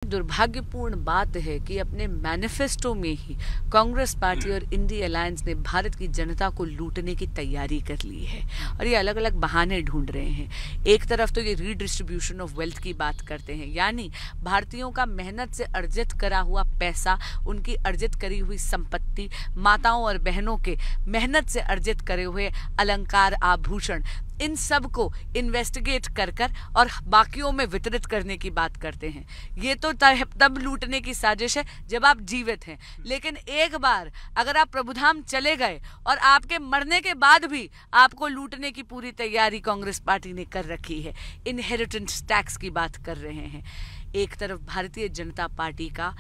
दुर्भाग्यपूर्ण बात है कि अपने मैनिफेस्टो में ही कांग्रेस पार्टी और इंडी अलायंस ने भारत की जनता को लूटने की तैयारी कर ली है और ये अलग अलग बहाने ढूंढ रहे हैं। एक तरफ तो ये रीडिस्ट्रीब्यूशन ऑफ वेल्थ की बात करते हैं, यानी भारतीयों का मेहनत से अर्जित करा हुआ पैसा, उनकी अर्जित करी हुई संपत्ति, माताओं और बहनों के मेहनत से अर्जित करे हुए अलंकार, आभूषण, इन सब को इन्वेस्टिगेट कर और बाकियों में वितरित करने की बात करते हैं। ये तो तब लूटने की साजिश है जब आप जीवित हैं, लेकिन एक बार अगर आप प्रभुधाम चले गए और आपके मरने के बाद भी आपको लूटने की पूरी तैयारी कांग्रेस पार्टी ने कर रखी है। इनहेरिटेंस टैक्स की बात कर रहे हैं। एक तरफ भारतीय जनता पार्टी का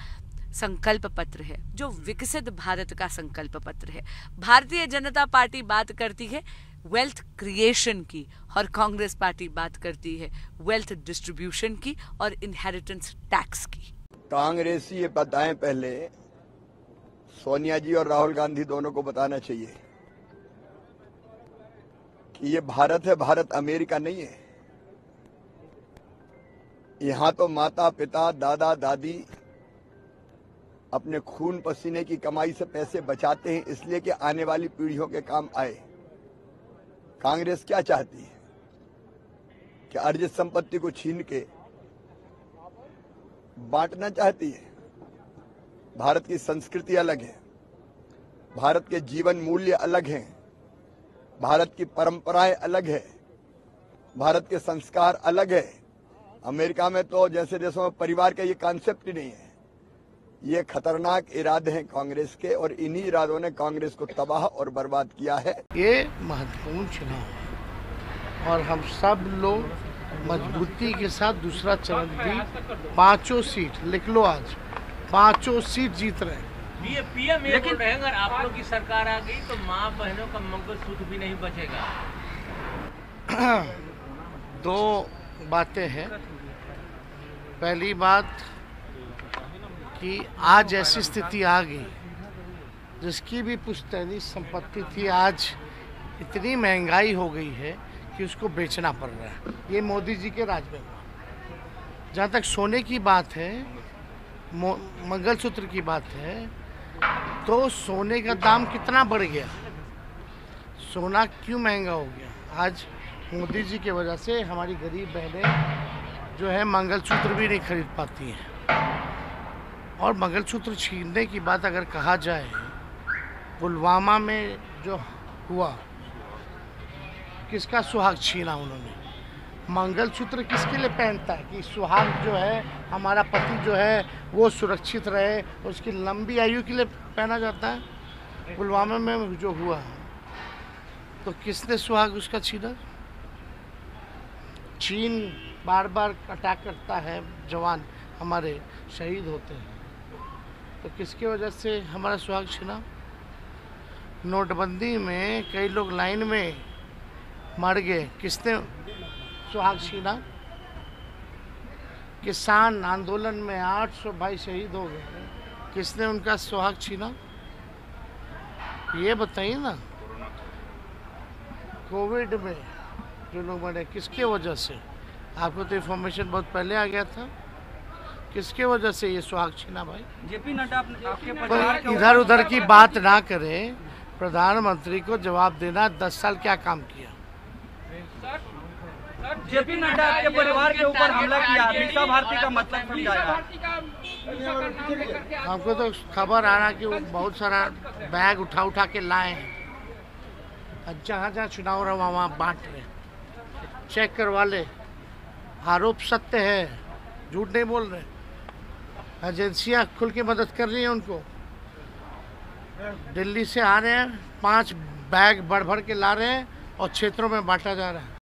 संकल्प पत्र है जो विकसित भारत का संकल्प पत्र है। भारतीय जनता पार्टी बात करती है वेल्थ क्रिएशन की और कांग्रेस पार्टी बात करती है वेल्थ डिस्ट्रीब्यूशन की और इनहेरिटेंस टैक्स की। कांग्रेस ये बताएं पहले, सोनिया जी और राहुल गांधी दोनों को बताना चाहिए कि ये भारत है, भारत अमेरिका नहीं है। यहां तो माता पिता, दादा दादी अपने खून पसीने की कमाई से पैसे बचाते हैं इसलिए कि आने वाली पीढ़ियों के काम आए। कांग्रेस क्या चाहती है कि अर्जित संपत्ति को छीन के बांटना चाहती है। भारत की संस्कृति अलग है, भारत के जीवन मूल्य अलग हैं, भारत की परंपराएं अलग है, भारत के संस्कार अलग है। अमेरिका में तो जैसे देशों में परिवार का ये कॉन्सेप्ट ही नहीं है। ये खतरनाक इरादे हैं कांग्रेस के और इन्हीं इरादों ने कांग्रेस को तबाह और बर्बाद किया है। ये महत्वपूर्ण चुनाव है और हम सब लोग मजबूती के साथ दूसरा चरण भी 5 सीट लिख लो, आज 5 सीट जीत रहे हैं। पीएम लेकिन अगर आप लोग की सरकार आ गई तो माँ बहनों का मंगलसूत्र भी नहीं बचेगा। 2 बातें हैं। पहली बात कि आज ऐसी स्थिति आ गई, जिसकी भी पुश्तैनी संपत्ति थी आज इतनी महंगाई हो गई है कि उसको बेचना पड़ रहा है। ये मोदी जी के राज में हुआ। जहाँ तक सोने की बात है, मंगलसूत्र की बात है, तो सोने का दाम कितना बढ़ गया, सोना क्यों महंगा हो गया। आज मोदी जी की वजह से हमारी गरीब बहनें जो है मंगलसूत्र भी नहीं खरीद पाती हैं। और मंगलसूत्र छीनने की बात अगर कहा जाए, पुलवामा में जो हुआ, किसका सुहाग छीना उन्होंने। मंगलसूत्र किसके लिए पहनता है कि सुहाग जो है, हमारा पति जो है वो सुरक्षित रहे, उसकी लंबी आयु के लिए पहना जाता है। पुलवामा में जो हुआ तो किसने सुहाग उसका छीना। चीन बार बार अटैक करता है, जवान हमारे शहीद होते हैं, तो किसकी वजह से हमारा सुहाग छीना। नोटबंदी में कई लोग लाइन में मर गए, किसने सुहाग छीना। किसान आंदोलन में 800 भाई शहीद हो गए, किसने उनका सुहाग छीना। ये बताइए ना। कोविड में जो लोग मरे किसके वजह से, आपको तो इन्फॉर्मेशन बहुत पहले आ गया था, किसके वजह से ये सुहाग छीना भाई। जेपी नड्डा आपके परिवार के इधर उधर की बात ना करें, प्रधानमंत्री को जवाब देना। 10 साल क्या काम किया। जेपी नड्डा आपके परिवार के ऊपर हमला किया, मीसा भारती का मतलब समझाया। हमको तो खबर आ रहा कि वो बहुत सारा बैग उठा के लाए हैं, जहाँ जहाँ चुनाव रहा वहाँ बांट रहे। चेक करवा ले, आरोप सत्य है, झूठ नहीं बोल रहे। एजेंसियां खुल के मदद कर रही हैं उनको। दिल्ली से आ रहे हैं, 5 बैग भर भर के ला रहे हैं और क्षेत्रों में बांटा जा रहा है।